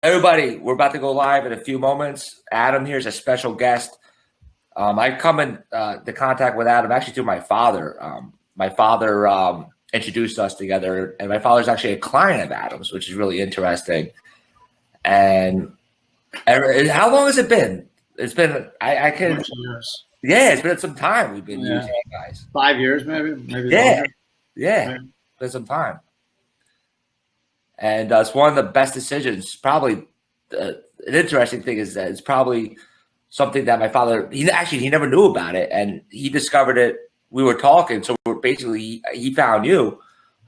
Everybody, we're about to go live in a few moments. Adam here is a special guest. I come in the contact with Adam actually through my father. My father introduced us together, and my father's actually a client of Adam's, which is really interesting. And how long has it been? It's been I can years. Yeah, it's been some time. We've been using it, guys. 5 years, maybe yeah, longer. Yeah, Right. It's been some time. And it's one of the best decisions. Probably an interesting thing is that it's probably something that my father, he never knew about it. And he discovered it. We were talking. So he found you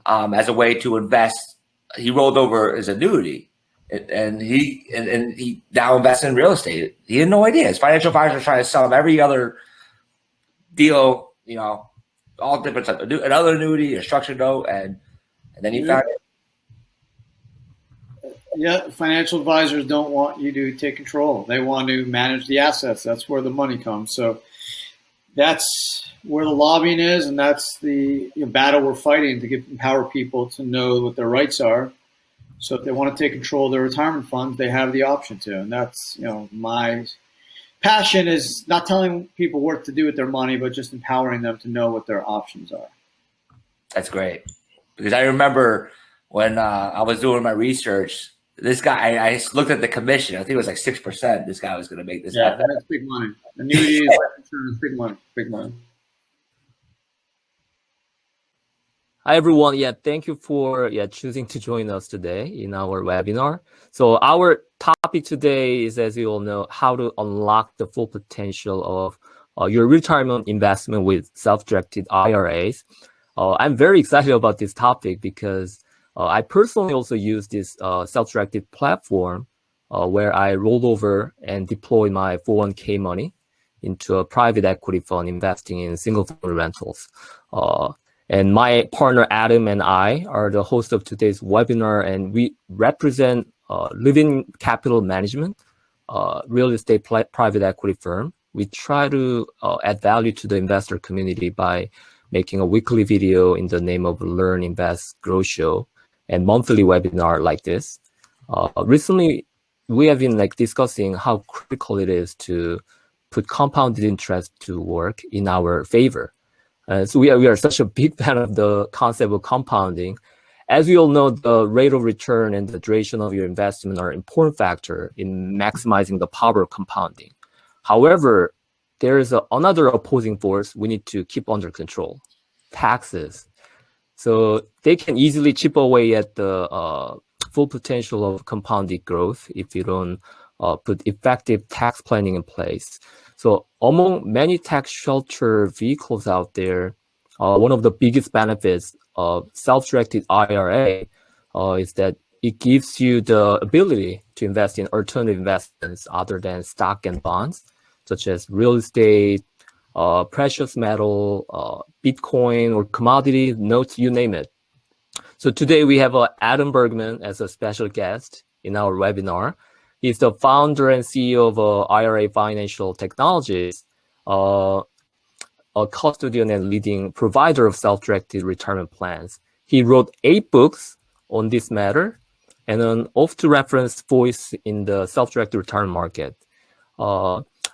as a way to invest. He rolled over his annuity and he now invests in real estate. He had no idea. His financial advisor was trying to sell him every other deal, all different types, another annuity, a structured note. And then he found it. Yeah, financial advisors don't want you to take control. They want to manage the assets. That's where the money comes. So that's where the lobbying is, and that's the battle we're fighting to empower people to know what their rights are. So if they want to take control of their retirement funds, they have the option to. And that's, my passion is not telling people what to do with their money, but just empowering them to know what their options are. That's great. Because I remember when I was doing my research, this guy, I looked at the commission. I think it was like 6%. This guy was going to make this happen. That's big money. Annuities, life insurance, big money. Hi, everyone. Thank you for choosing to join us today in our webinar. So our topic today is, as you all know, how to unlock the full potential of your retirement investment with self-directed IRAs. I'm very excited about this topic because I personally also use this self-directed platform where I roll over and deploy my 401k money into a private equity fund investing in single-family rentals. And my partner Adam and I are the host of today's webinar, and we represent Levinecapital Management, real estate private equity firm. We try to add value to the investor community by making a weekly video in the name of Learn, Invest, Grow Show, and monthly webinar like this. Recently, we have been discussing how critical it is to put compounded interest to work in our favor. So we are such a big fan of the concept of compounding. As we all know, the rate of return and the duration of your investment are important factor in maximizing the power of compounding. However, there is another opposing force we need to keep under control: taxes. So they can easily chip away at the full potential of compounded growth if you don't put effective tax planning in place. So among many tax shelter vehicles out there, one of the biggest benefits of self-directed IRA is that it gives you the ability to invest in alternative investments other than stock and bonds, such as real estate, precious metal, Bitcoin, or commodity notes, you name it. So today we have Adam Bergman as a special guest in our webinar. He's the founder and CEO of IRA Financial Technologies, a custodian and leading provider of self-directed retirement plans. He wrote 8 books on this matter and an oft-referenced voice in the self-directed retirement market.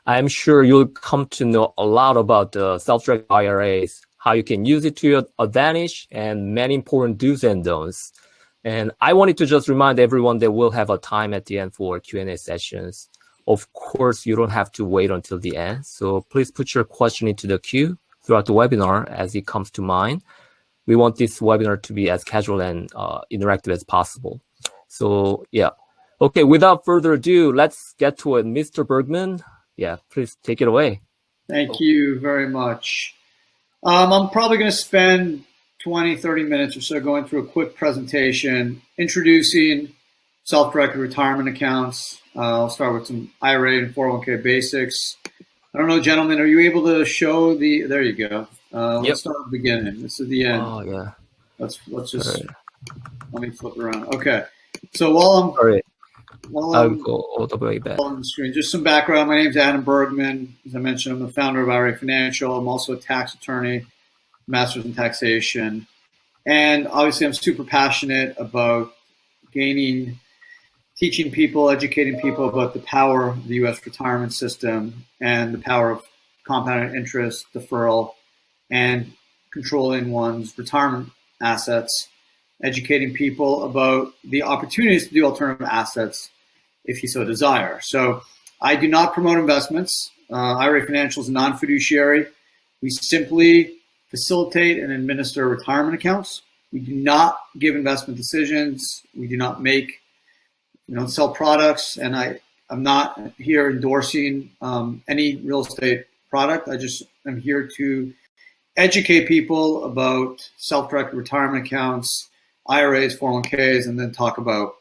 I'm sure you'll come to know a lot about the self-directed IRAs, how you can use it to your advantage, and many important do's and don'ts. And I wanted to just remind everyone that we'll have a time at the end for Q&A sessions. Of course, you don't have to wait until the end. So please put your question into the queue throughout the webinar as it comes to mind. We want this webinar to be as casual and interactive as possible. So okay, without further ado, let's get to it. Mr. Bergman, please take it away. Thank you very much. I'm probably going to spend 20, 30 minutes or so going through a quick presentation, introducing self-directed retirement accounts. I'll start with some IRA and 401k basics. I don't know, gentlemen, are you able to show there you go. Let's start at the beginning. This is the end. Oh, yeah. Let's just, let me flip around. Okay. So while I'll go all the way back on the screen, just some background. My name is Adam Bergman. As I mentioned, I'm the founder of IRA Financial. I'm also a tax attorney, master's in taxation. And obviously I'm super passionate about gaining teaching people, educating people about the power of the U.S. retirement system and the power of compounded interest, deferral, and controlling one's retirement assets, educating people about the opportunities to do alternative assets if you so desire. So I do not promote investments. IRA Financial is a non-fiduciary. We simply facilitate and administer retirement accounts. We do not give investment decisions. We do not make, sell products. And I'm not here endorsing any real estate product. I just am here to educate people about self-directed retirement accounts, IRAs, 401ks, and then talk about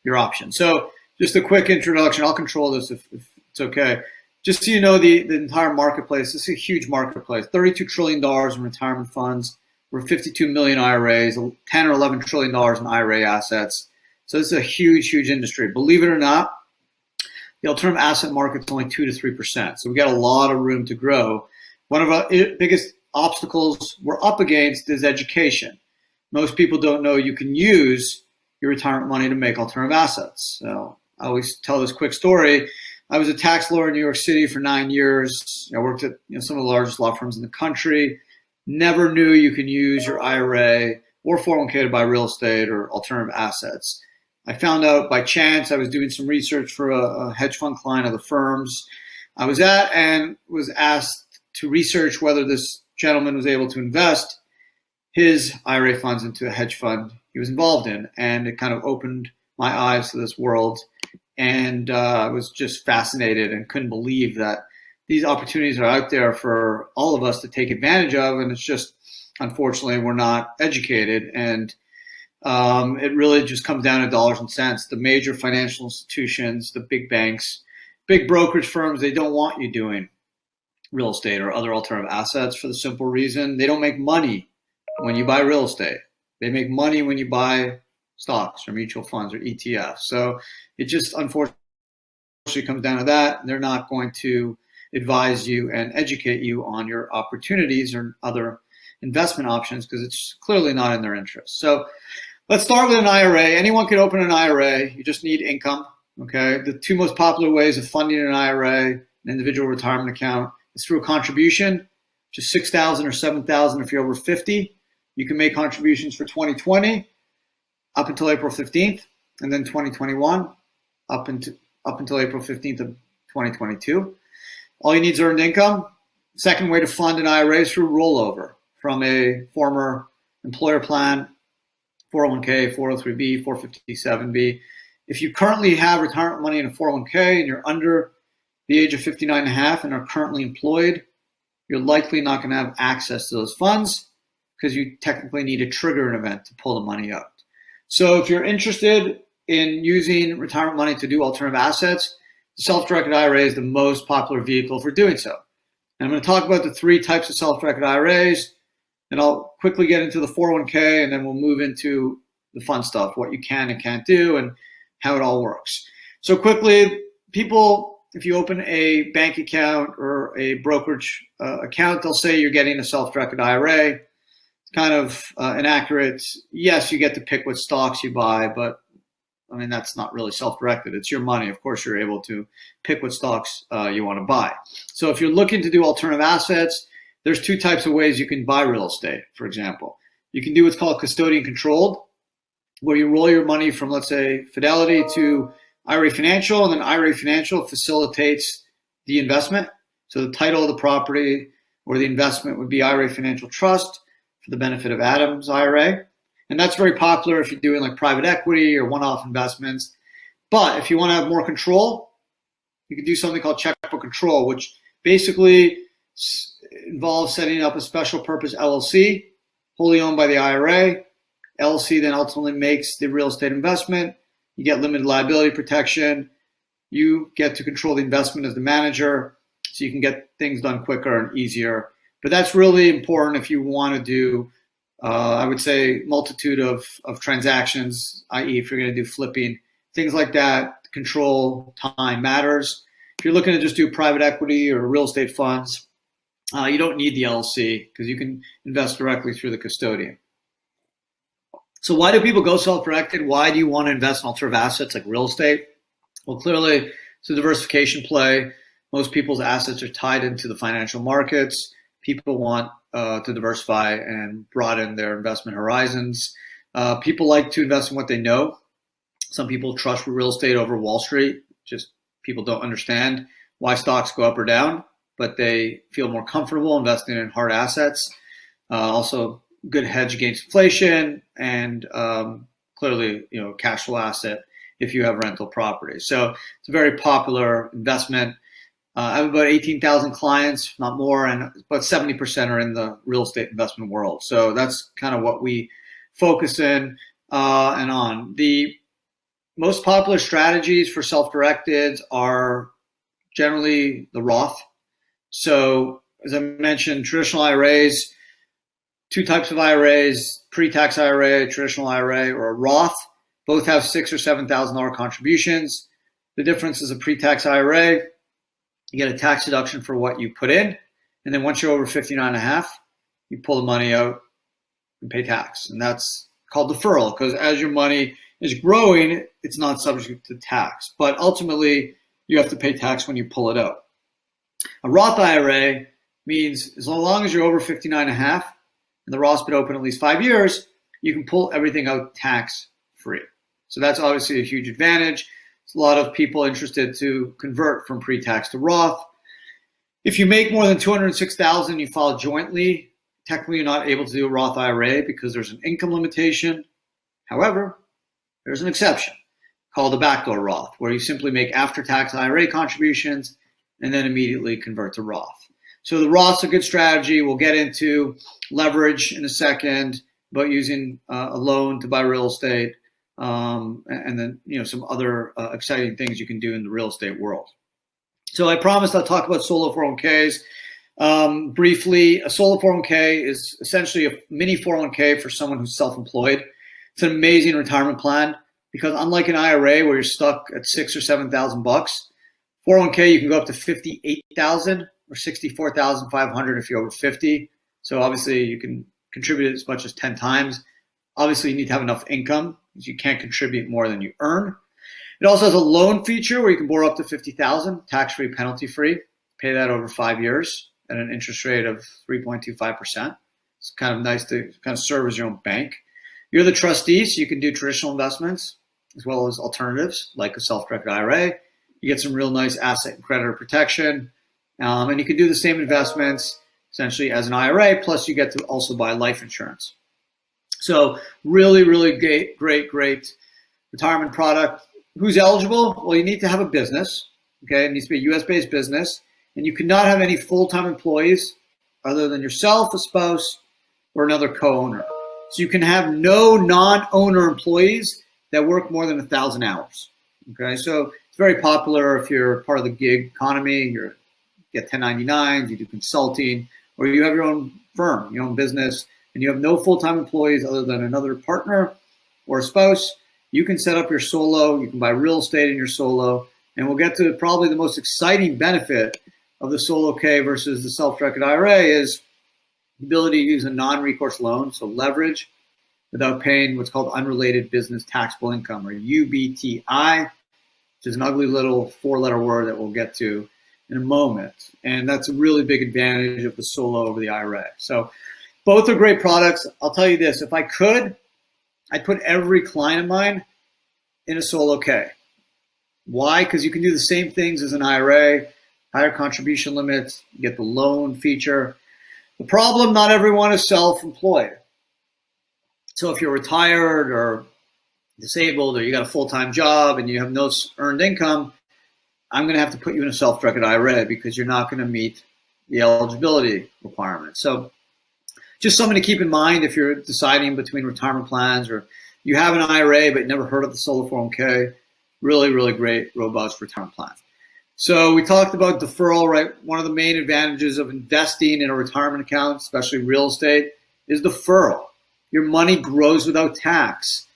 your options. So just a quick introduction. I'll control this if it's okay. Just so you know, the entire marketplace, this is a huge marketplace, $32 trillion in retirement funds. We're 52 million IRAs, 10 or 11 trillion dollars in IRA assets. So this is a huge, huge industry. Believe it or not, the alternative asset market's only 2 to 3%. So we got a lot of room to grow. One of our biggest obstacles we're up against is education. Most people don't know you can use your retirement money to make alternative assets. So I always tell this quick story. I was a tax lawyer in New York City for 9 years. I worked at some of the largest law firms in the country. Never knew you can use your IRA or 401k to buy real estate or alternative assets. I found out by chance. I was doing some research for a hedge fund client of the firms I was at and was asked to research whether this gentleman was able to invest his IRA funds into a hedge fund he was involved in. And it kind of opened my eyes to this world. And I was just fascinated and couldn't believe that these opportunities are out there for all of us to take advantage of. And it's just, unfortunately, we're not educated. And it really just comes down to dollars and cents. The major financial institutions, the big banks, big brokerage firms, they don't want you doing real estate or other alternative assets for the simple reason they don't make money when you buy real estate. They make money when you buy stocks or mutual funds or ETFs. So it just unfortunately comes down to that. They're not going to advise you and educate you on your opportunities or other investment options because it's clearly not in their interest. So let's start with an IRA. Anyone can open an IRA. You just need income. Okay. The two most popular ways of funding an IRA, an individual retirement account, is through a contribution, just $6,000 or $7,000 if you're over 50. You can make contributions for 2020 up until April 15th, and then 2021 up until April 15th of 2022. All you need is earned income. Second way to fund an IRA is through rollover from a former employer plan, 401k, 403b, 457b. If you currently have retirement money in a 401k and you're under the age of 59 and a half and are currently employed, you're likely not going to have access to those funds because you technically need to trigger an event to pull the money out. So if you're interested in using retirement money to do alternative assets, the self-directed IRA is the most popular vehicle for doing so. And I'm going to talk about the three types of self-directed IRAs, and I'll quickly get into the 401k, and then we'll move into the fun stuff, what you can and can't do, and how it all works. So quickly, people, if you open a bank account or a brokerage account, they'll say you're getting a self-directed IRA. It's kind of inaccurate. Yes, you get to pick what stocks you buy, but I mean, that's not really self-directed. It's your money. Of course, you're able to pick what stocks you want to buy. So if you're looking to do alternative assets, there's two types of ways you can buy real estate, for example. You can do what's called custodian controlled, where you roll your money from, let's say, Fidelity to IRA Financial, and then IRA Financial facilitates the investment. So the title of the property or the investment would be IRA Financial Trust for the benefit of Adam's IRA. And that's very popular if you're doing like private equity or one-off investments. But if you want to have more control, you can do something called checkbook control, which basically involves setting up a special purpose LLC, wholly owned by the IRA. LLC then ultimately makes the real estate investment. You get limited liability protection. You get to control the investment as the manager, so you can get things done quicker and easier. But that's really important if you want to do, I would say, multitude of transactions, i.e. if you're going to do flipping, things like that. Control time matters. If you're looking to just do private equity or real estate funds, you don't need the LLC because you can invest directly through the custodian. So why do people go self-directed? Why do you want to invest in alternative assets like real estate? Well, clearly it's a diversification play. Most people's assets are tied into the financial markets. People want to diversify and broaden their investment horizons. People like to invest in what they know. Some people trust real estate over Wall Street. Just people don't understand why stocks go up or down, but they feel more comfortable investing in hard assets. Also, good hedge against inflation, and clearly, cash flow asset if you have rental property. So it's a very popular investment. I have about 18,000 clients, not more, and about 70% are in the real estate investment world. So that's kind of what we focus in and on. The most popular strategies for self-directed are generally the Roth. So as I mentioned, traditional IRAs, two types of IRAs, pre-tax IRA, traditional IRA, or a Roth. Both have $6,000 or $7,000 contributions. The difference is a pre-tax IRA, you get a tax deduction for what you put in, and then once you're over 59 and a half, you pull the money out and pay tax. And that's called deferral, because as your money is growing, it's not subject to tax. But ultimately, you have to pay tax when you pull it out. A Roth IRA means as long as you're over 59 and a half, and the Roth's been open at least 5 years, you can pull everything out tax-free. So that's obviously a huge advantage. There's a lot of people interested to convert from pre-tax to Roth. If you make more than $206,000, you file jointly. Technically, you're not able to do a Roth IRA because there's an income limitation. However, there's an exception called a backdoor Roth, where you simply make after-tax IRA contributions and then immediately convert to Roth. So the Roth's a good strategy. We'll get into leverage in a second, about using a loan to buy real estate, and then some other exciting things you can do in the real estate world. So I promised I'll talk about solo 401ks. Briefly, a solo 401k is essentially a mini 401k for someone who's self-employed. It's an amazing retirement plan because unlike an IRA where you're stuck at $6,000 or $7,000, 401k you can go up to $58,000 or $64,500 if you're over 50. So obviously you can contribute as much as 10 times. Obviously you need to have enough income because you can't contribute more than you earn. It also has a loan feature where you can borrow up to $50,000, tax-free, penalty-free. Pay that over 5 years at an interest rate of 3.25%. It's kind of nice to kind of serve as your own bank. You're the trustee, so you can do traditional investments as well as alternatives like a self-directed IRA. You get some real nice asset and creditor protection. And you can do the same investments essentially as an IRA, plus you get to also buy life insurance. So really, really great retirement product. Who's eligible? Well, you need to have a business. Okay, it needs to be a US-based business. And you cannot have any full-time employees other than yourself, a spouse, or another co-owner. So you can have no non-owner employees that work more than 1,000 hours. Okay, so it's very popular if you're part of the gig economy, you get 1099s, you do consulting, or you have your own firm, your own business, and you have no full-time employees other than another partner or a spouse. You can set up your solo, you can buy real estate in your solo, and we'll get to probably the most exciting benefit of the solo K versus the self-directed IRA is the ability to use a non-recourse loan, so leverage, without paying what's called unrelated business taxable income, or UBTI, which is an ugly little four-letter word that we'll get to in a moment. And that's a really big advantage of the solo over the IRA. So both are great products. I'll tell you this, if I could, I'd put every client of mine in a solo K. Why? Because you can do the same things as an IRA, higher contribution limits, you get the loan feature. The problem, not everyone is self-employed. So if you're retired or disabled or you got a full-time job and you have no earned income, I'm going to have to put you in a self-directed IRA because you're not going to meet the eligibility requirements. So just something to keep in mind if you're deciding between retirement plans or you have an IRA but never heard of the solo 401k. Really, really great, robust retirement plan. So we talked about deferral, right? One of the main advantages of investing in a retirement account, especially real estate, is deferral. Your money grows without tax.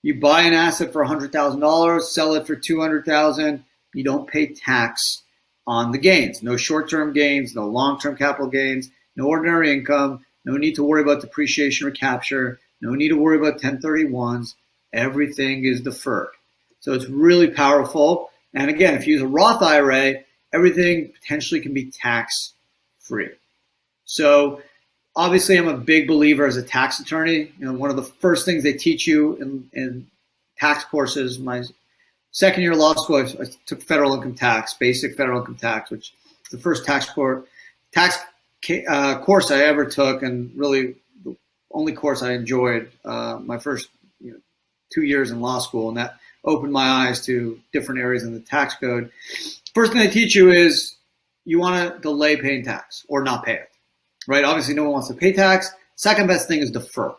You buy an asset for $100,000, sell it for $200,000. You don't pay tax on the gains. No short-term gains, no long-term capital gains, no ordinary income, no need to worry about depreciation or capture. No need to worry about 1031s. Everything is deferred. So it's really powerful. And again, if you use a Roth IRA, everything potentially can be tax free. So obviously, I'm a big believer as a tax attorney. You know, one of the first things they teach you in tax courses, my second year of law school, I took federal income tax, basic federal income tax, which is the first course I ever took, and really the only course I enjoyed my first 2 years in law school, and that opened my eyes to different areas in the tax code. First thing they teach you is you want to delay paying tax or not pay it, right? Obviously, no one wants to pay tax. Second best thing is defer.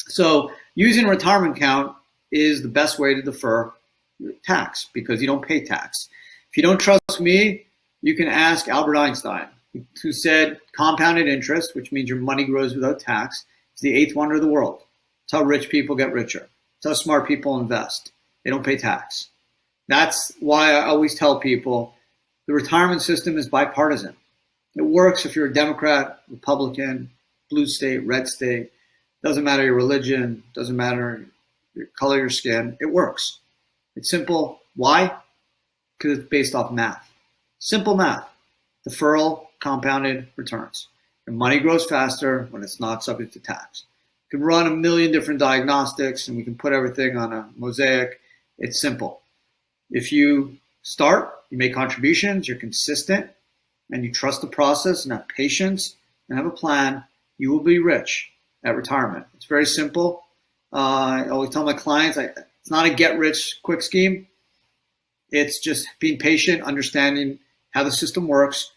So using a retirement account is the best way to defer your tax because you don't pay tax. If you don't trust me, you can ask Albert Einstein, who said compounded interest, which means your money grows without tax, is the eighth wonder of the world. It's how rich people get richer. It's how smart people invest. They don't pay tax. That's why I always tell people the retirement system is bipartisan. It works if you're a Democrat, Republican, blue state, red state. Doesn't matter your religion, doesn't matter your color of your skin. It works. It's simple. Why? Because it's based off math. Simple math. Deferral, compounded returns. Your money grows faster when it's not subject to tax. You can run a million different diagnostics and we can put everything on a mosaic. It's simple. If you start, you make contributions, you're consistent, and you trust the process and have patience and have a plan, you will be rich at retirement. It's very simple. I always tell my clients, it's not a get-rich-quick scheme. It's just being patient, understanding how the system works,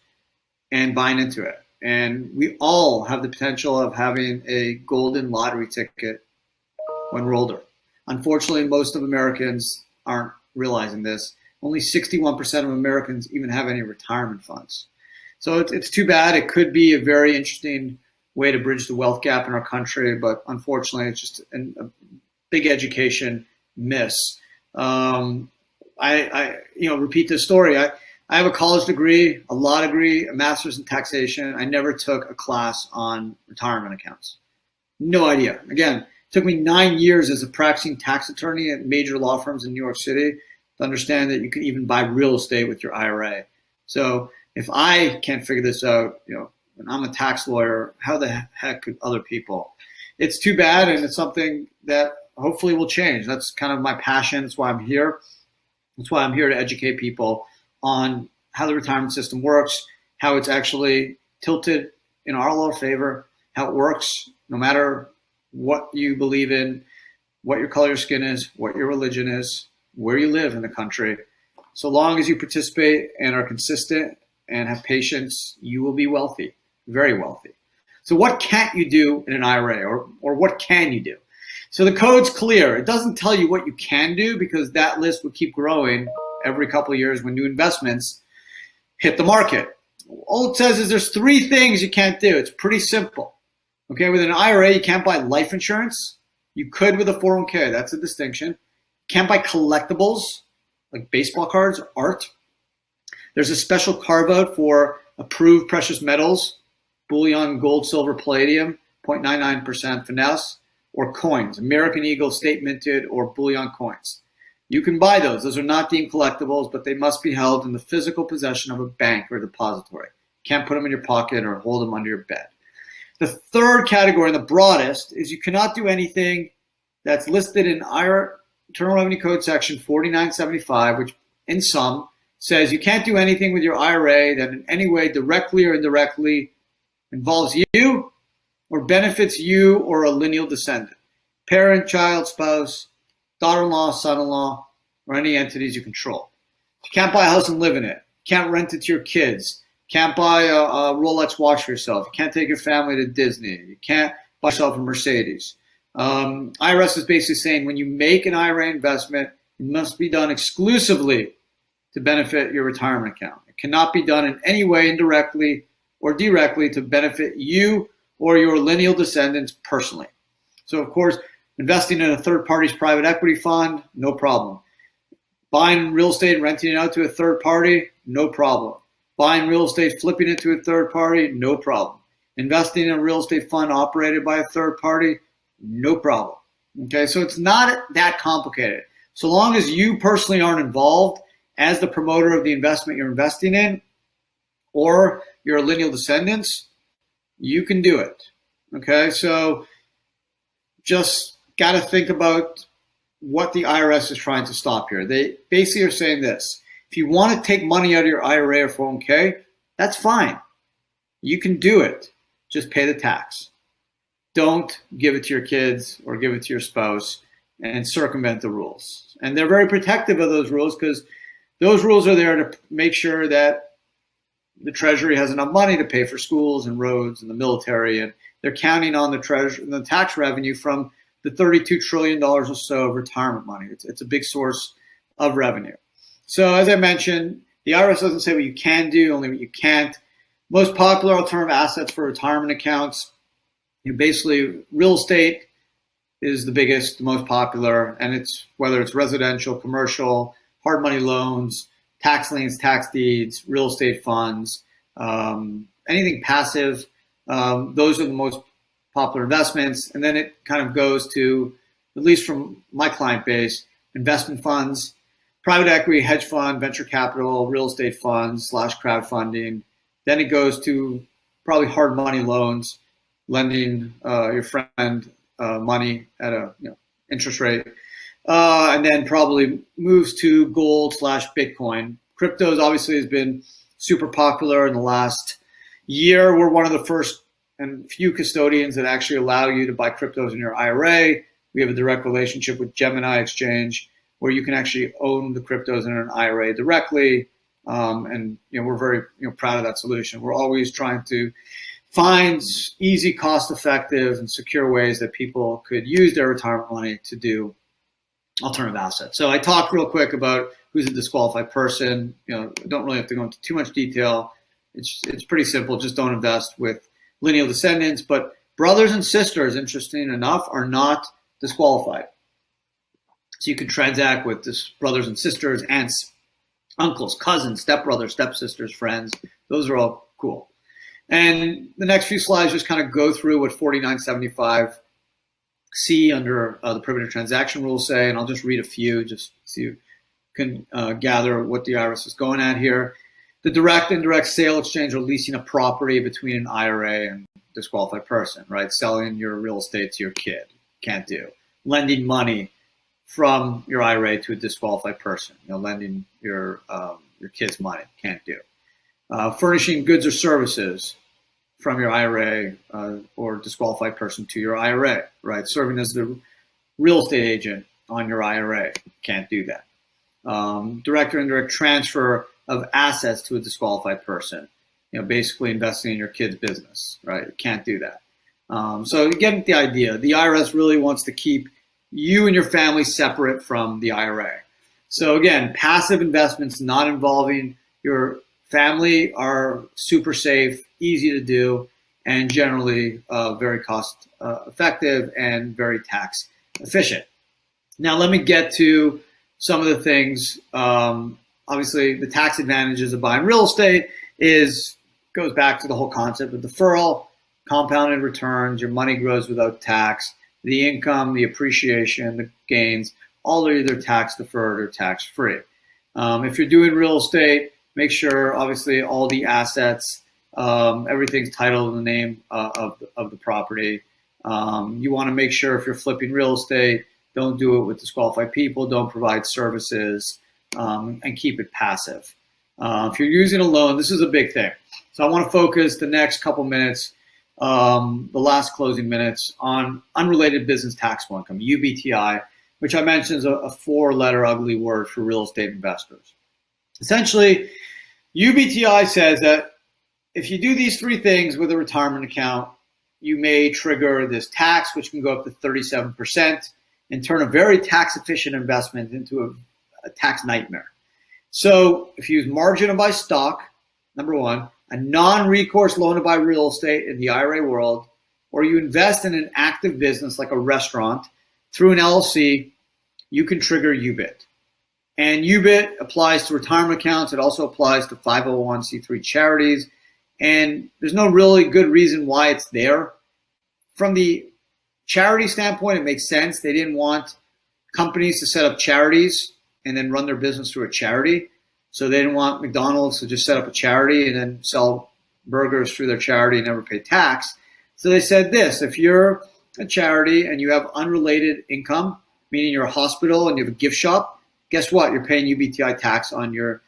and buying into it. And we all have the potential of having a golden lottery ticket when we're older. Unfortunately, most of Americans aren't realizing this. Only 61% of Americans even have any retirement funds. So it's too bad. It could be a very interesting way to bridge the wealth gap in our country, but unfortunately, it's just a big education miss. I repeat this story. I have a college degree, a law degree, a master's in taxation. I never took a class on retirement accounts. No idea. Again, it took me 9 years as a practicing tax attorney at major law firms in New York City to understand that you can even buy real estate with your IRA. So if I can't figure this out, and I'm a tax lawyer, how the heck could other people? It's too bad, and it's something that hopefully will change. That's kind of my passion. That's why I'm here. That's why I'm here to educate people on how the retirement system works, how it's actually tilted in our favor, how it works no matter what you believe in, what your color of skin is, what your religion is, where you live in the country. So long as you participate and are consistent and have patience, you will be wealthy, very wealthy. So what can't you do in an IRA, or what can you do? So the code's clear. It doesn't tell you what you can do because that list will keep growing every couple of years when new investments hit the market. All it says is there's 3 things you can't do. It's pretty simple. Okay, with an IRA, you can't buy life insurance. You could with a 401k. That's a distinction. You can't buy collectibles like baseball cards or art. There's a special carve-out for approved precious metals, bullion, gold, silver, palladium, 0.99% finesse, or coins, American Eagle, state minted, or bullion coins. You can buy those. Those are not deemed collectibles, but they must be held in the physical possession of a bank or depository. You can't put them in your pocket or hold them under your bed. The third category, the broadest, is you cannot do anything that's listed in our Internal Revenue Code section 4975, which in sum says you can't do anything with your IRA that in any way directly or indirectly involves you or benefits you or a lineal descendant, parent, child, spouse, daughter-in-law, son-in-law, or any entities you control. You can't buy a house and live in it. You can't rent it to your kids. You can't buy a Rolex watch for yourself. You can't take your family to Disney. You can't buy yourself a Mercedes. IRS is basically saying when you make an IRA investment, it must be done exclusively to benefit your retirement account. It cannot be done in any way indirectly or directly to benefit you or your lineal descendants personally. So, of course, investing in a third party's private equity fund, no problem. Buying real estate and renting it out to a third party, no problem. Buying real estate, flipping it to a third party, no problem. Investing in a real estate fund operated by a third party, no problem. Okay, so it's not that complicated. So long as you personally aren't involved as the promoter of the investment you're investing in, or your lineal descendants, you can do it. Okay, so just got to think about what the IRS is trying to stop here. They basically are saying this: if you want to take money out of your IRA or 401k, that's fine. You can do it. Just pay the tax. Don't give it to your kids or give it to your spouse and circumvent the rules. And they're very protective of those rules because those rules are there to make sure that the Treasury has enough money to pay for schools and roads and the military, and they're counting on the tax revenue from the $32 trillion or so of retirement money. It's a big source of revenue. So as I mentioned, the IRS doesn't say what you can do, only what you can't. Most popular alternative assets for retirement accounts, basically real estate is the biggest, the most popular, and it's whether it's residential, commercial, hard money loans, tax liens, tax deeds, real estate funds, anything passive. Those are the most popular investments. And then it kind of goes to, at least from my client base, investment funds, private equity, hedge fund, venture capital, real estate funds / crowdfunding. Then it goes to probably hard money loans, lending your friend money at a interest rate. And then probably moves to gold / Bitcoin. Cryptos obviously has been super popular in the last year. We're one of the first and few custodians that actually allow you to buy cryptos in your IRA. We have a direct relationship with Gemini Exchange where you can actually own the cryptos in an IRA directly. And we're very proud of that solution. We're always trying to find easy, cost-effective, and secure ways that people could use their retirement money to do alternative assets. So I talked real quick about who's a disqualified person. I don't really have to go into too much detail. It's pretty simple. Just don't invest with lineal descendants. But brothers and sisters, interesting enough, are not disqualified. So you can transact with this brothers and sisters, aunts, uncles, cousins, stepbrothers, stepsisters, friends. Those are all cool. And the next few slides just kind of go through what 4975C under the prohibited transaction rules say, and I'll just read a few just so you can gather what the IRS is going at here. The direct, indirect sale, exchange, or leasing a property between an IRA and disqualified person, right? Selling your real estate to your kid, can't do. Lending money from your IRA to a disqualified person, lending your kids money, can't do. Furnishing goods or services from your IRA or disqualified person to your IRA, right? Serving as the real estate agent on your IRA, can't do that. Direct or indirect transfer of assets to a disqualified person, basically investing in your kid's business, right? Can't do that. So you get the idea. The IRS really wants to keep you and your family separate from the IRA. So again, passive investments not involving your family are super safe, easy to do, and generally very cost effective and very tax efficient. Now let me get to some of the things. Obviously, the tax advantages of buying real estate goes back to the whole concept of deferral, compounded returns. Your money grows without tax. The income, the appreciation, the gains, all are either tax deferred or tax free. If you're doing real estate, make sure obviously all the assets, everything's titled in the name of the property. You want to make sure if you're flipping real estate, don't do it with disqualified people, don't provide services, and keep it passive. If you're using a loan, this is a big thing. So I want to focus the next couple minutes, the last closing minutes, on unrelated business taxable income, UBTI, which I mentioned is a four-letter ugly word for real estate investors. Essentially, UBTI says that if you do these three things with a retirement account, you may trigger this tax, which can go up to 37%, and turn a very tax-efficient investment into a tax nightmare. So if you use margin to buy stock, number one, a non-recourse loan to buy real estate in the IRA world, or you invest in an active business like a restaurant through an LLC, you can trigger UBIT. And UBIT applies to retirement accounts. It also applies to 501c3 charities. And there's no really good reason why it's there. From the charity standpoint, it makes sense. They didn't want companies to set up charities and then run their business through a charity. So they didn't want McDonald's to just set up a charity and then sell burgers through their charity and never pay tax. So they said this: if you're a charity and you have unrelated income, meaning you're a hospital and you have a gift shop, guess what? You're paying UBTI tax on your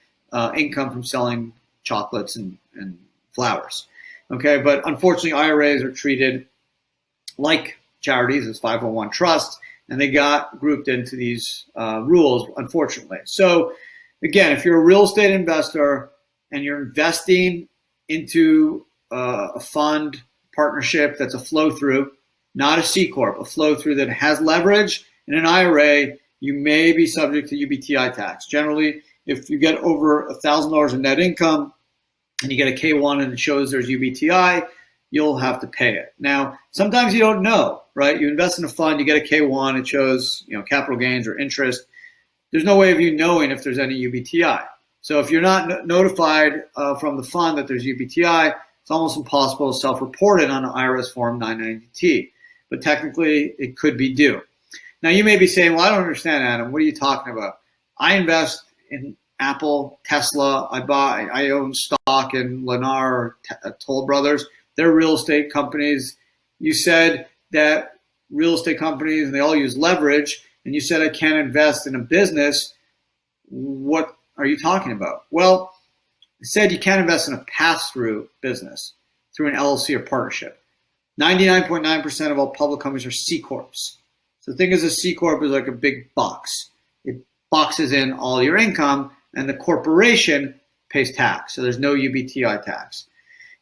income from selling chocolates and flowers. Okay, but unfortunately, IRAs are treated like charities as 501 trusts, and they got grouped into these rules, unfortunately. So again, if you're a real estate investor and you're investing into a fund partnership that's a flow-through, not a C Corp, a flow-through that has leverage in an IRA, you may be subject to UBTI tax. Generally, if you get over $1,000 in net income and you get a K1 and it shows there's UBTI, you'll have to pay it. Now, sometimes you don't know, right? You invest in a fund, you get a K1, it shows capital gains or interest. There's no way of you knowing if there's any UBTI. So if you're not notified from the fund that there's UBTI, it's almost impossible to self-report it on an IRS Form 990T. But technically, it could be due. Now, you may be saying, well, I don't understand, Adam. What are you talking about? I invest in Apple, Tesla. I own stock in Lennar or Toll Brothers. They're real estate companies. You said that real estate companies, and they all use leverage, and you said I can't invest in a business. What are you talking about? Well, I said you can't invest in a pass-through business through an LLC or partnership. 99.9% of all public companies are C Corps. So think of a C Corp as like a big box. It boxes in all your income, and the corporation pays tax. So there's no UBTI tax.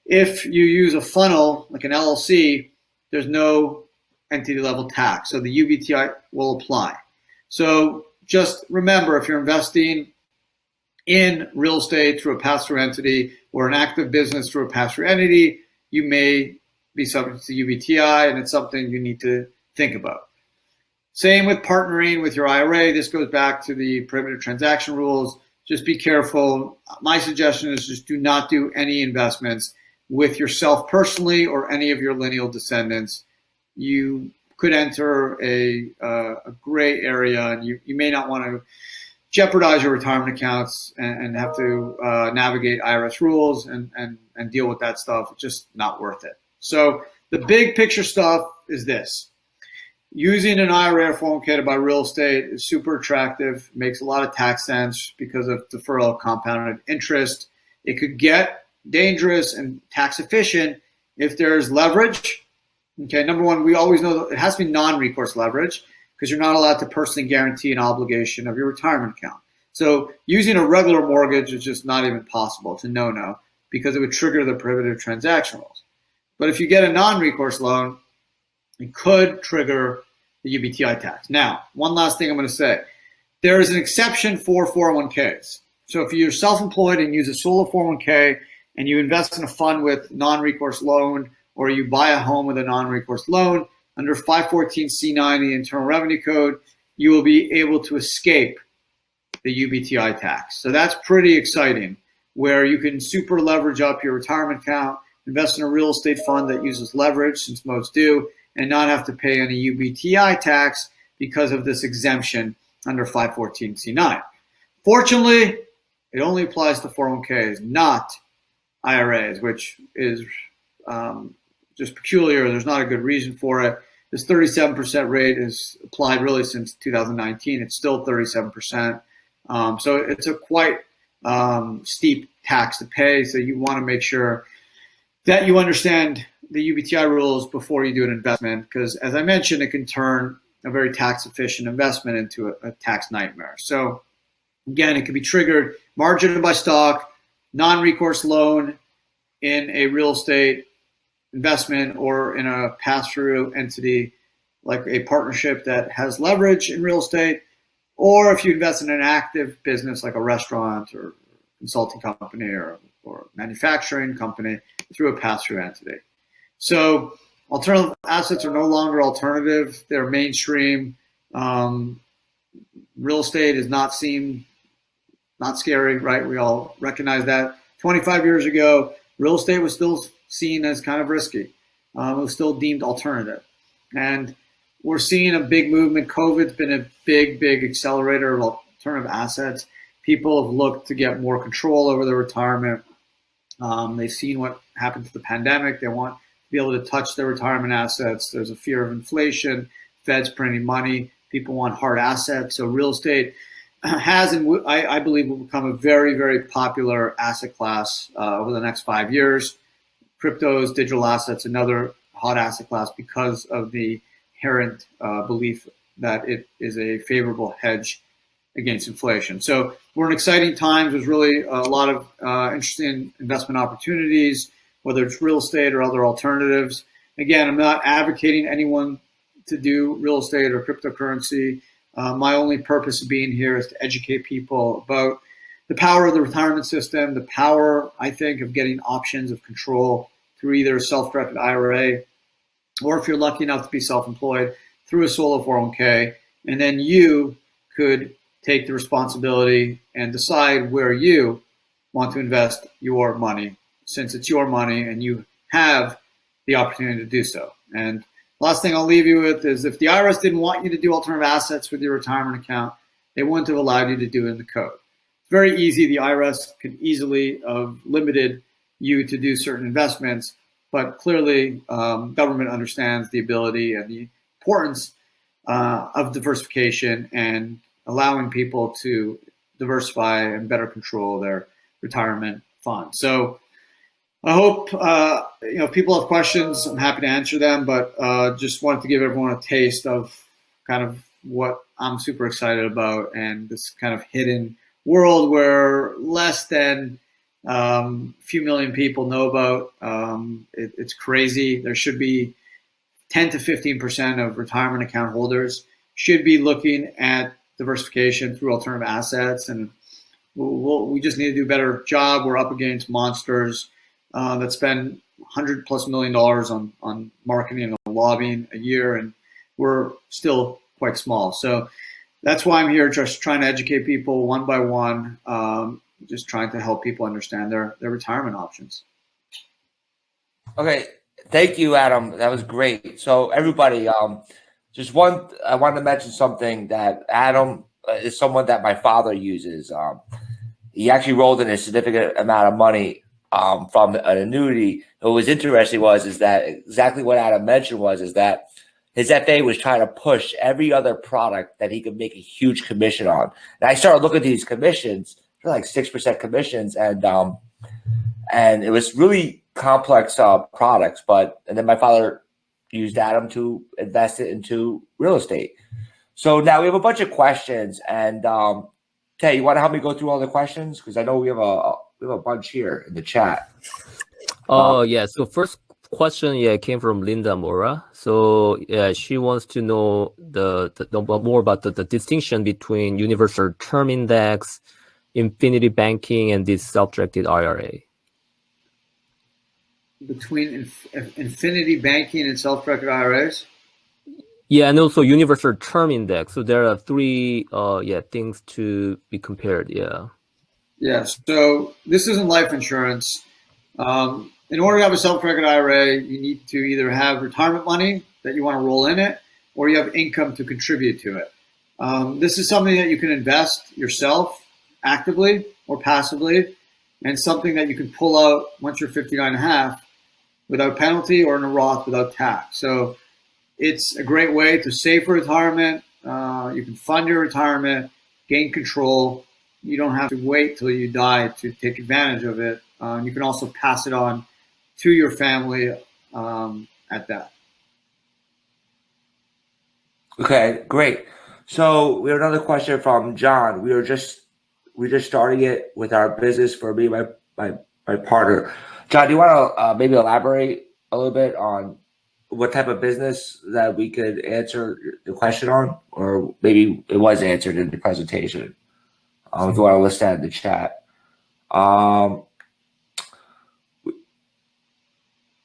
If you use a funnel, like an LLC, there's no entity level tax. So the UBTI will apply. So just remember, if you're investing in real estate through a pass-through entity or an active business through a pass-through entity, you may be subject to UBTI, and it's something you need to think about. Same with partnering with your IRA. This goes back to the prohibited transaction rules. Just be careful. My suggestion is just do not do any investments with yourself personally or any of your lineal descendants. You could enter a gray area, and you may not want to jeopardize your retirement accounts and have to navigate IRS rules and deal with that stuff. It's just not worth it. So the big picture stuff is this. Using an IRA or 401k to buy real estate is super attractive, makes a lot of tax sense because of deferral of compounded interest. It could get dangerous and tax efficient if there's leverage. Okay, number one, we always know that it has to be non-recourse leverage because you're not allowed to personally guarantee an obligation of your retirement account. So using a regular mortgage is just not even possible. It's a no-no because it would trigger the prohibited transaction rules. But if you get a non-recourse loan, it could trigger the UBTI tax. Now, one last thing I'm going to say. There is an exception for 401ks. So if you're self-employed and use a solo 401k and you invest in a fund with non-recourse loan, or you buy a home with a non-recourse loan, under 514C9 of the Internal Revenue Code, you will be able to escape the UBTI tax. So that's pretty exciting, where you can super leverage up your retirement account, invest in a real estate fund that uses leverage, since most do, and not have to pay any UBTI tax because of this exemption under 514C9. Fortunately, it only applies to 401ks, not IRAs, which is just peculiar. There's not a good reason for it. This 37% rate is applied really since 2019. It's still 37%. So it's a quite steep tax to pay. So you want to make sure that you understand the UBTI rules before you do an investment, because as I mentioned, it can turn a very tax efficient investment into a tax nightmare. So again, it can be triggered margin by stock, non-recourse loan in a real estate investment or in a pass-through entity like a partnership that has leverage in real estate, or if you invest in an active business like a restaurant or consulting company or manufacturing company through a pass-through entity. So alternative assets are no longer alternative. They're mainstream. Real estate is not scary, right? We all recognize that. 25 years ago, real estate was still seen as kind of risky. It was still deemed alternative. And we're seeing a big movement. COVID's been a big accelerator of alternative assets. People have looked to get more control over their retirement. They've seen what happened to the pandemic. They want to be able to touch their retirement assets. There's a fear of inflation. Fed's printing money. People want hard assets. So real estate has, and I believe, will become a very popular asset class over the next 5 years. Cryptos, digital assets, another hot asset class because of the inherent belief that it is a favorable hedge against inflation. So we're in exciting times. There's really a lot of interesting investment opportunities, whether it's real estate or other alternatives. Again, I'm not advocating anyone to do real estate or cryptocurrency. My only purpose of being here is to educate people about the power of the retirement system, the power, I think, of getting options of control through either a self-directed IRA, or if you're lucky enough to be self-employed, through a solo 401k. And then you could take the responsibility and decide where you want to invest your money, since it's your money and you have the opportunity to do so. And last thing I'll leave you with is, if the IRS didn't want you to do alternative assets with your retirement account, they wouldn't have allowed you to do it in the code. It's very easy. The IRS could easily have limited you to do certain investments, but clearly government understands the ability and the importance of diversification and allowing people to diversify and better control their retirement fund. So I hope if people have questions, I'm happy to answer them, but just wanted to give everyone a taste of kind of what I'm super excited about, and this kind of hidden world where less than a few million people know about. It's crazy. There should be 10 to 15% of retirement account holders should be looking at diversification through alternative assets, and we just need to do a better job. We're up against monsters that spend $100+ million on marketing and lobbying a year, and we're still quite small. So that's why I'm here, just trying to educate people one by one, just trying to help people understand their retirement options. Okay, thank you, Adam. That was great. So everybody, I wanted to mention something that Adam is someone that my father uses. He actually rolled in a significant amount of money from an annuity. What was interesting is that exactly what Adam mentioned is that his FA was trying to push every other product that he could make a huge commission on. And I started looking at these commissions, they're like 6% commissions, and it was really complex products. And then my father used Adam to invest it into real estate. So now we have a bunch of questions, and Tay, you want to help me go through all the questions, because I know we have a bunch here in the chat. Yeah. So first question, came from Linda Mora. So she wants to know more about the distinction between universal term index, infinity banking, and this self-directed IRA. Between infinity banking and self-directed IRAs? Yeah, and also universal term index. So there are three things to be compared. Yeah, so this isn't life insurance. In order to have a self-directed IRA, you need to either have retirement money that you want to roll in it, or you have income to contribute to it. This is something that you can invest yourself actively or passively, and something that you can pull out once you're 59 and a half without penalty, or in a Roth without tax. So it's a great way to save for retirement. You can fund your retirement, gain control. You don't have to wait till you die to take advantage of it. You can also pass it on to your family at that. Okay, great. So we have another question from John. We're just starting it with our business for me and my partner. John, do you want to maybe elaborate a little bit on what type of business that we could answer the question on, or maybe it was answered in the presentation? If you want to list that in the chat.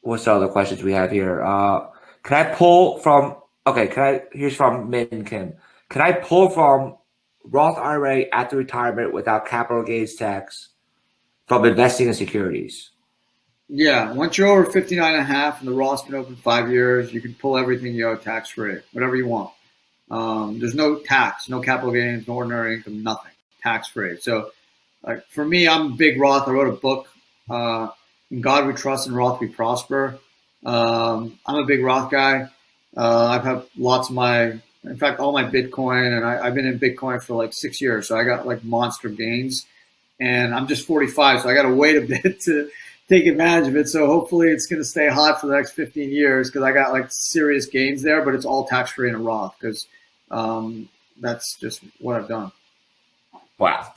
What's the other questions we have here? Can I pull from? Okay, here's from Min Kim. Can I pull from Roth IRA after retirement without capital gains tax from investing in securities? Yeah, once you're over 59 and a half and the Roth's been open 5 years, you can pull everything you owe tax free, whatever you want. There's no tax, no capital gains, no ordinary income, nothing, tax free. So, like for me, I'm a big Roth. I wrote a book, "In God We Trust and Roth We Prosper." I'm a big Roth guy. I've had lots of in fact, all my Bitcoin, and I've been in Bitcoin for like 6 years. So I got like monster gains, and I'm just 45, so I got to wait a bit to take advantage of it. So hopefully it's going to stay hot for the next 15 years because I got like serious gains there, but it's all tax free in a Roth because that's just what I've done. Wow.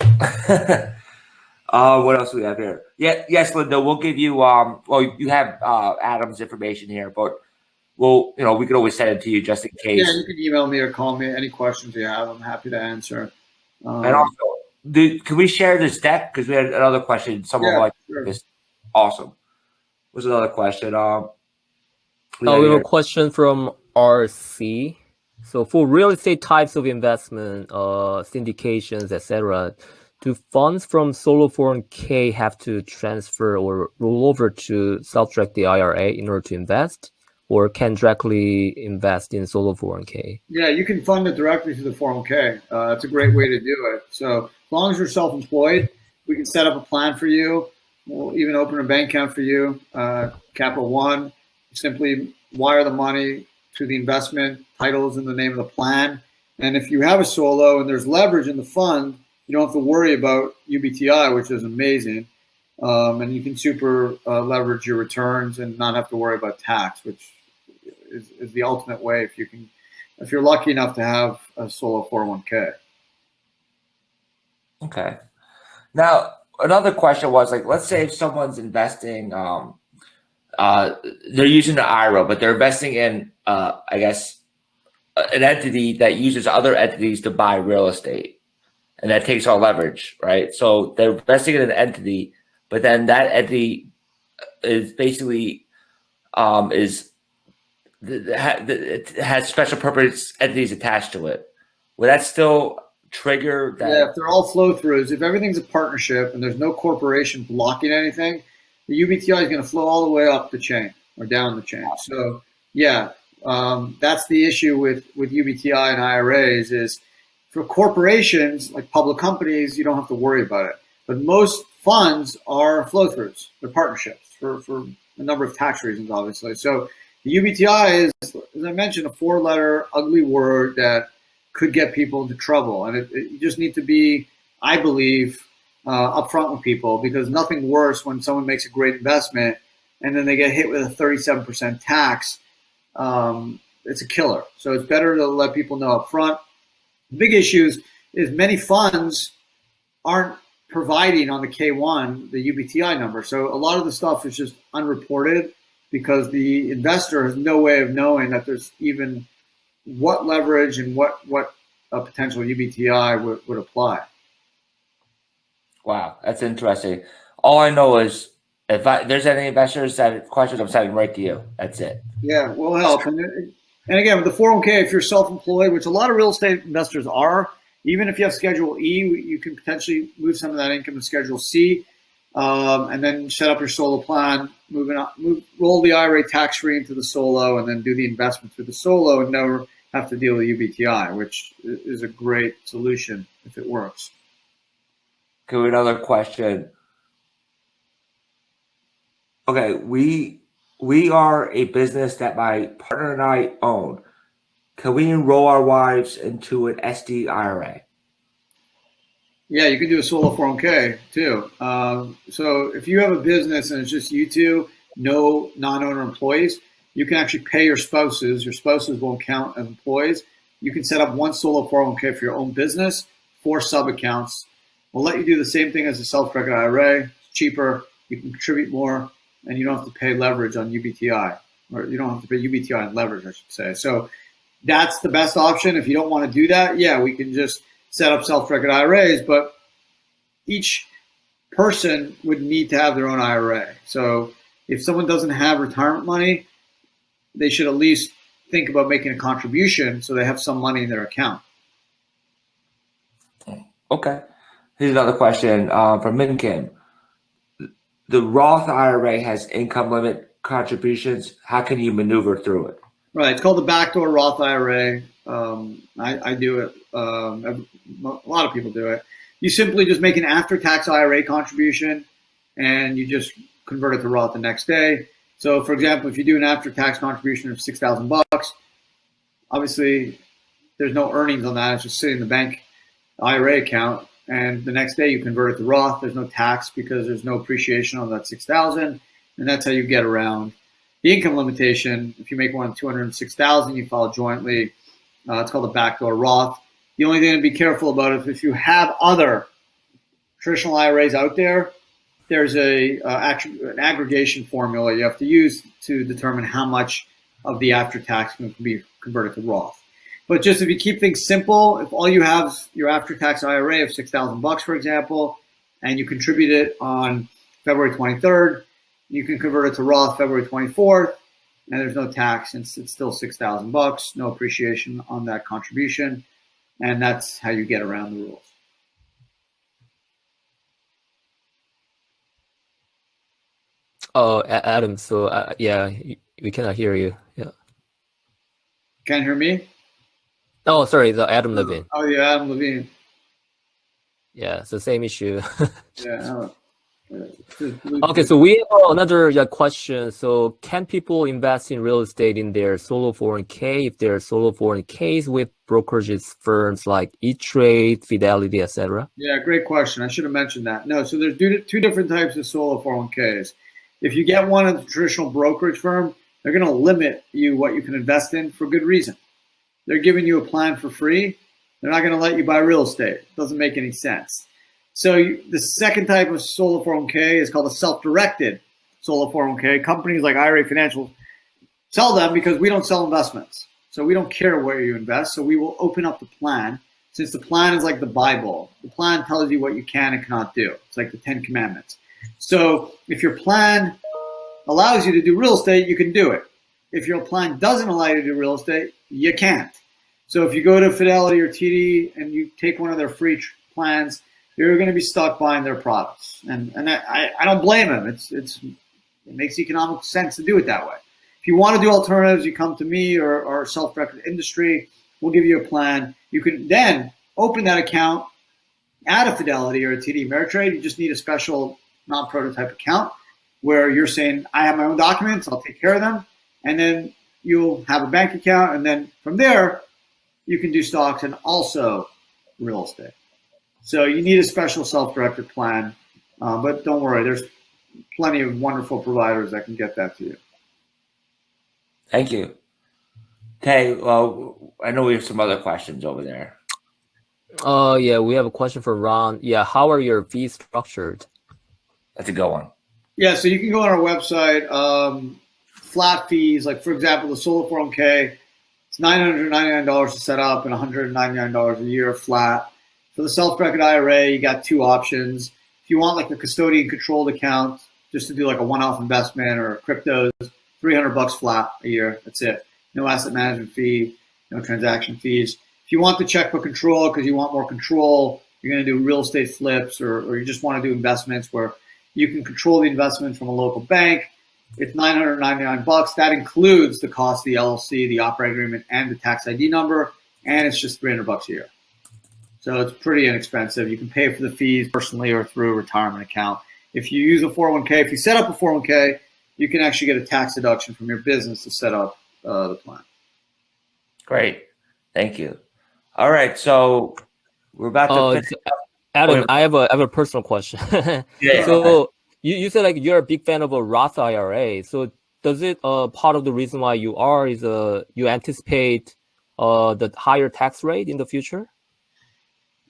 What else do we have here? Yeah, yes, Linda, we'll give you well, you have Adam's information here, but we could always send it to you just in case. Yeah, you can email me or call me. Any questions you have, I'm happy to answer. And also, can we share this deck? Because we had another question. Someone like sure. this. Awesome. What's another question? We have a question from RC. So for real estate types of investment, syndications, etc., do funds from solo 401k have to transfer or roll over to self-directed IRA in order to invest, or can directly invest in solo 401k? Yeah, you can fund it directly through the 401k. That's a great way to do it. So as long as you're self-employed, we can set up a plan for you. We'll even open a bank account for you. Capital One, simply wire the money to the investment. Title is in the name of the plan. And if you have a solo and there's leverage in the fund, you don't have to worry about UBTI, which is amazing. And you can super leverage your returns and not have to worry about tax, which is the ultimate way if you're lucky enough to have a solo 401k. Okay. Now, another question was like, let's say if someone's investing, they're using an IRA, but they're investing in, I guess, an entity that uses other entities to buy real estate. And that takes all leverage, right? So they're investing in an entity, but then that entity is basically it has special purpose entities attached to it. Would that still trigger that? Yeah, if they're all flow throughs, if everything's a partnership and there's no corporation blocking anything, the UBTI is going to flow all the way up the chain or down the chain. So yeah, that's the issue with UBTI and IRAs is for corporations like public companies, you don't have to worry about it. But most funds are flow throughs, they're partnerships for a number of tax reasons, obviously. So the UBTI is, as I mentioned, a 4-letter ugly word that could get people into trouble. And you just need to be, I believe, upfront with people because nothing worse when someone makes a great investment and then they get hit with a 37% tax. It's a killer. So it's better to let people know upfront. The big issue is many funds aren't providing on the K1 the UBTI number. So a lot of the stuff is just unreported because the investor has no way of knowing that there's even what leverage and what a potential UBTI would apply. Wow, that's interesting. All I know is if there's any investors that have questions, I'm sending right to you. That's it. Yeah, we'll help. And again, with the 401k, if you're self-employed, which a lot of real estate investors are, even if you have Schedule E, you can potentially move some of that income to Schedule C, and then set up your solo plan, roll the IRA tax-free into the solo, and then do the investment through the solo and never have to deal with UBTI, which is a great solution if it works. Okay, another question. Okay, we are a business that my partner and I own. Can we enroll our wives into an SD IRA? Yeah, you can do a solo 401k too. So if you have a business and it's just you two, no non-owner employees, you can actually pay your spouses. Your spouses won't count as employees. You can set up one solo 401k for your own business, 4 sub-accounts. We'll let you do the same thing as a self-directed IRA. It's cheaper. You can contribute more, and you don't have to pay leverage on UBTI. Or you don't have to pay UBTI on leverage, I should say. So that's the best option. If you don't want to do that, yeah, we can just set up self-directed IRAs, but each person would need to have their own IRA. So if someone doesn't have retirement money, they should at least think about making a contribution so they have some money in their account. Okay. Here's another question from Min Kim. the Roth IRA has income limit contributions. How can you maneuver through it? Right. It's called the backdoor Roth IRA. I do it. A lot of people do it. You simply just make an after-tax IRA contribution, and you just convert it to Roth the next day. So, for example, if you do an after-tax contribution of $6,000, obviously there's no earnings on that. It's just sitting in the bank IRA account, and the next day you convert it to Roth. There's no tax because there's no appreciation on that $6,000, and that's how you get around the income limitation. If you make one of $206,000, you file jointly. It's called the backdoor Roth. The only thing to be careful about is if you have other traditional IRAs out there, there's an aggregation formula you have to use to determine how much of the after-tax can be converted to Roth. But just if you keep things simple, if all you have is your after-tax IRA of $6,000, for example, and you contribute it on February 23rd, you can convert it to Roth February 24th, and there's no tax, and it's still $6,000, no appreciation on that contribution, and that's how you get around the rules. Oh, Adam. So yeah, we cannot hear you. Yeah. Can't hear me? Oh, sorry, the Adam Levine. Oh yeah, Adam Levine. Yeah, it's the same issue. Yeah. Okay, so we have another question. So, can people invest in real estate in their solo 401k if they're solo 401ks with brokerages firms like E-Trade, Fidelity, etc.? Yeah, great question. I should have mentioned that. No, so there's two different types of solo 401ks. If you get one at the traditional brokerage firm, they're going to limit you what you can invest in for good reason. They're giving you a plan for free. They're not going to let you buy real estate. It doesn't make any sense. So the second type of solo 401k is called a self-directed solo 401k. Companies like IRA Financial sell them because we don't sell investments. So we don't care where you invest. So we will open up the plan. Since the plan is like the Bible, the plan tells you what you can and cannot do. It's like the 10 Commandments. So if your plan allows you to do real estate, you can do it. If your plan doesn't allow you to do real estate, you can't. So if you go to Fidelity or TD and you take one of their free plans, you're going to be stuck buying their products. And I don't blame them. It makes economic sense to do it that way. If you want to do alternatives, you come to me or self-directed industry. We'll give you a plan. You can then open that account at a Fidelity or a TD Ameritrade. You just need a special non-prototype account where you're saying, I have my own documents, I'll take care of them. And then you'll have a bank account. And then from there, you can do stocks and also real estate. So you need a special self-directed plan, but don't worry, there's plenty of wonderful providers that can get that to you. Thank you. Okay, well, I know we have some other questions over there. Yeah, we have a question for Ron. Yeah, how are your fees structured? That's a good one. Yeah, so you can go on our website, flat fees, like for example, the solo 401k, it's $999 to set up and $199 a year flat. For the self-directed IRA, you got two options. If you want like a custodian controlled account, just to do like a one-off investment or cryptos, $300 flat a year. That's it. No asset management fee, no transaction fees. If you want the checkbook control because you want more control, you're going to do real estate flips or you just want to do investments where you can control the investment from a local bank. It's $999. That includes the cost of the LLC, the operating agreement, and the tax ID number, and it's just $300 a year. So it's pretty inexpensive. You can pay for the fees personally or through a retirement account. If you use a 401k, if you set up a 401k, you can actually get a tax deduction from your business to set up the plan. Great. Thank you. All right. So we're about to finish. Adam, I have a personal question. Yeah. So you said like you're a big fan of a Roth IRA. So does it part of the reason why you are is you anticipate the higher tax rate in the future?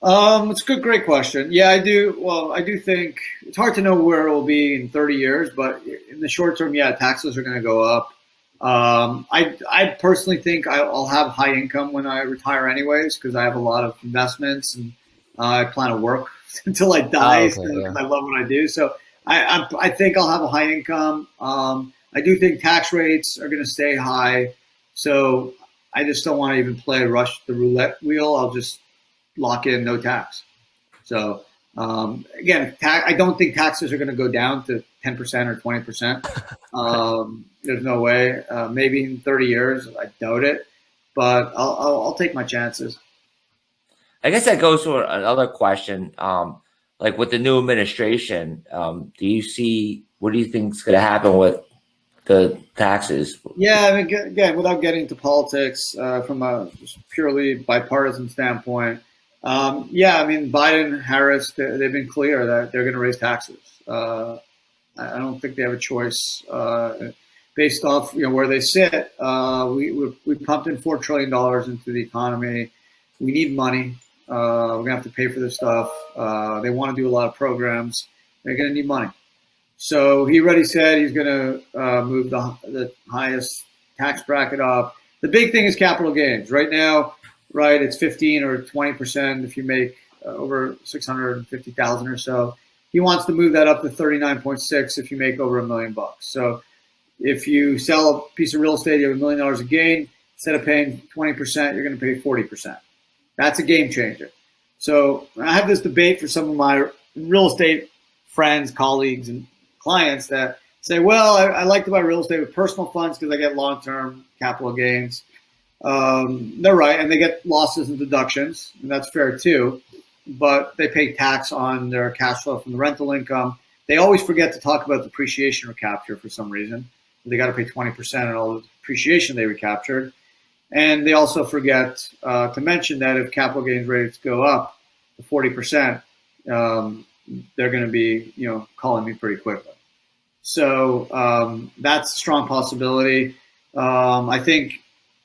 It's a great question. Yeah, I do. Well, I do think it's hard to know where it will be in 30 years, but in the short term, yeah, taxes are going to go up. I personally think I'll have high income when I retire anyways, because I have a lot of investments and I plan to work until I die because I love what I do. So I think I'll have a high income. I do think tax rates are going to stay high. So I just don't want to even rush the roulette wheel. I'll just lock in no tax. So Again, I don't think taxes are going to go down to 10% or 20%. There's no way. Maybe in 30 years, I doubt it. But I'll take my chances. I guess that goes to another question. Like with the new administration, do you see, what do you think is going to happen with the taxes? Yeah, I mean, again, without getting into politics, from a purely bipartisan standpoint, yeah, I mean, Biden, Harris, they've been clear that they're going to raise taxes. I don't think they have a choice based off where they sit. We pumped in $4 trillion into the economy. We need money. We're going to have to pay for this stuff. They want to do a lot of programs. They're going to need money. So he already said he's going to move the highest tax bracket up. The big thing is capital gains. Right now, it's 15 or 20% if you make over 650,000 or so. He wants to move that up to 39.6 if you make over $1 million. So if you sell a piece of real estate, you have $1 million of gain. Instead of paying 20%, you're going to pay 40%. That's a game changer. So I have this debate for some of my real estate friends, colleagues, and clients that say, well, I like to buy real estate with personal funds because I get long-term capital gains. They're right, and they get losses and deductions, and that's fair too. But they pay tax on their cash flow from the rental income. They always forget to talk about depreciation recapture for some reason. They got to pay 20% on all the depreciation they recaptured. And they also forget to mention that if capital gains rates go up to 40%, they're going to be, calling me pretty quickly. So that's a strong possibility. I think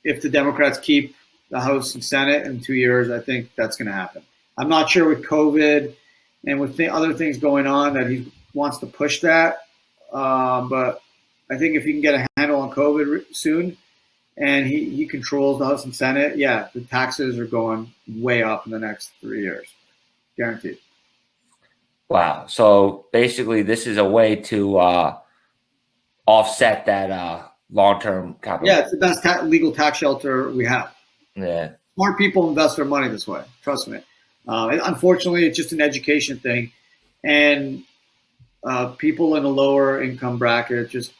if the Democrats keep the House and Senate in 2 years, I think that's going to happen. I'm not sure with COVID and with other things going on that he wants to push that. But I think if he can get a handle on COVID soon, and he controls the House and Senate, yeah, the taxes are going way up in the next 3 years. Guaranteed. Wow. So basically this is a way to offset that long-term capital. Yeah, it's the best legal tax shelter we have. Yeah. Smart people invest their money this way. Trust me. Unfortunately, it's just an education thing. And people in a lower income bracket just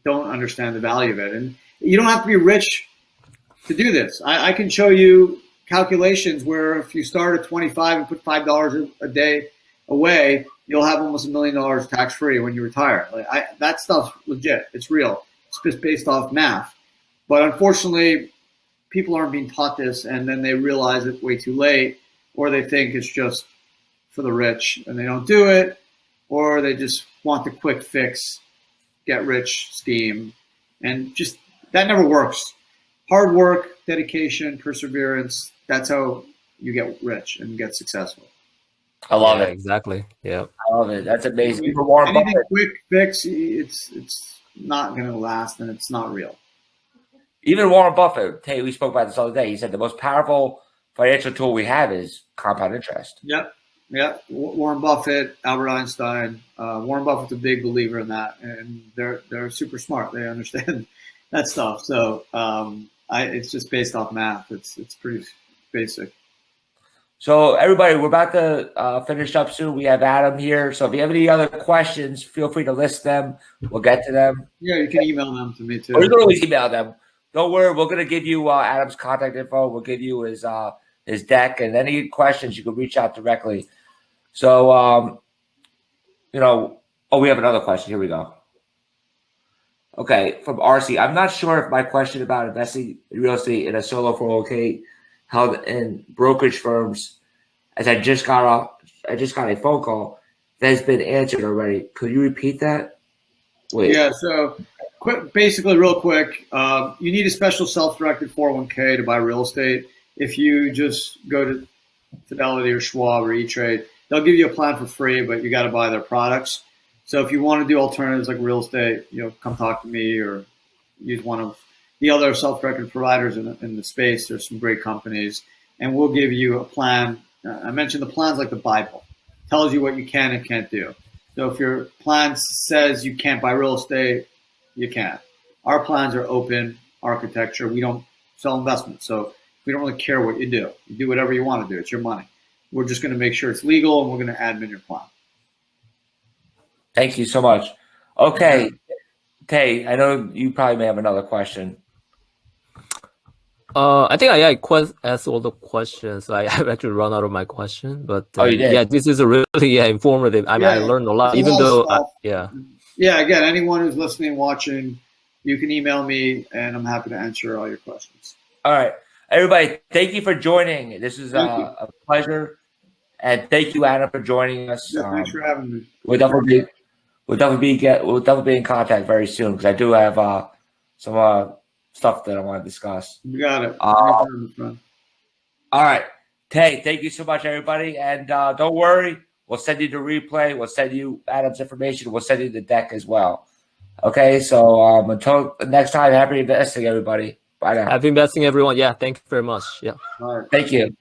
don't understand the value of it. And you don't have to be rich to do this. I can show you calculations where if you start at 25 and put $5 a day away, you'll have almost $1 million tax free when you retire. That stuff's legit. It's real. It's just based off math. But unfortunately, people aren't being taught this, and then they realize it way too late, or they think it's just for the rich and they don't do it, or they just want the quick fix, get rich scheme, and just that never works. Hard work, dedication, perseverance, that's how you get rich and get successful. I love it. Exactly. Yeah. I love it. That's amazing. Anything quick fix, it's not going to last, and it's not real. Even Warren Buffett, hey, we spoke about this the other day. He said the most powerful financial tool we have is compound interest. Yep. Warren Buffett, Albert Einstein. Warren Buffett's a big believer in that, and they're super smart. They understand that stuff. So it's just based off math. It's pretty basic. So everybody, we're about to finish up soon. We have Adam here. So if you have any other questions, feel free to list them. We'll get to them. Yeah, you can email them to me too. Or you can always email them. Don't worry, we're going to give you Adam's contact info. We'll give you his deck, and any questions you can reach out directly. So, we have another question. Here we go. Okay, from RC. I'm not sure if my question about investing in real estate in a solo 401k held in brokerage firms, as I just got a phone call that has been answered already. Could you repeat that? Wait. Yeah. So, basically, real quick, you need a special self-directed 401k to buy real estate. If you just go to Fidelity or Schwab or E-Trade, they'll give you a plan for free, but you got to buy their products. So if you want to do alternatives like real estate, come talk to me or use one of the other self-directed providers in the space. There's some great companies, and we'll give you a plan. I mentioned the plan's like the Bible. It tells you what you can and can't do. So if your plan says you can't buy real estate, you can't. Our plans are open architecture. We don't sell investments, so we don't really care what you do. You do whatever you want to do. It's your money. We're just going to make sure it's legal, and we're going to admin your plan. Thank you so much. Okay, Tay, I know you probably may have another question. I think I asked all the questions. I have actually run out of my question, but You did? yeah, this is a really informative. I mean, I learned a lot, even though again, anyone who's listening, watching, you can email me, and I'm happy to answer all your questions. All right, everybody, thank you for joining. This is a pleasure, and thank you, Adam, for joining us. Yeah, thanks for having me. We'll definitely be in contact very soon, because I do have some stuff that I want to discuss. You got it. All right, Tay, thank you so much, everybody, and don't worry, we'll send you the replay. We'll send you Adam's information. We'll send you the deck as well. Okay, so until next time, happy investing, everybody. Bye now. Happy investing, everyone. Yeah, thank you very much. Yeah. All right. Thank you.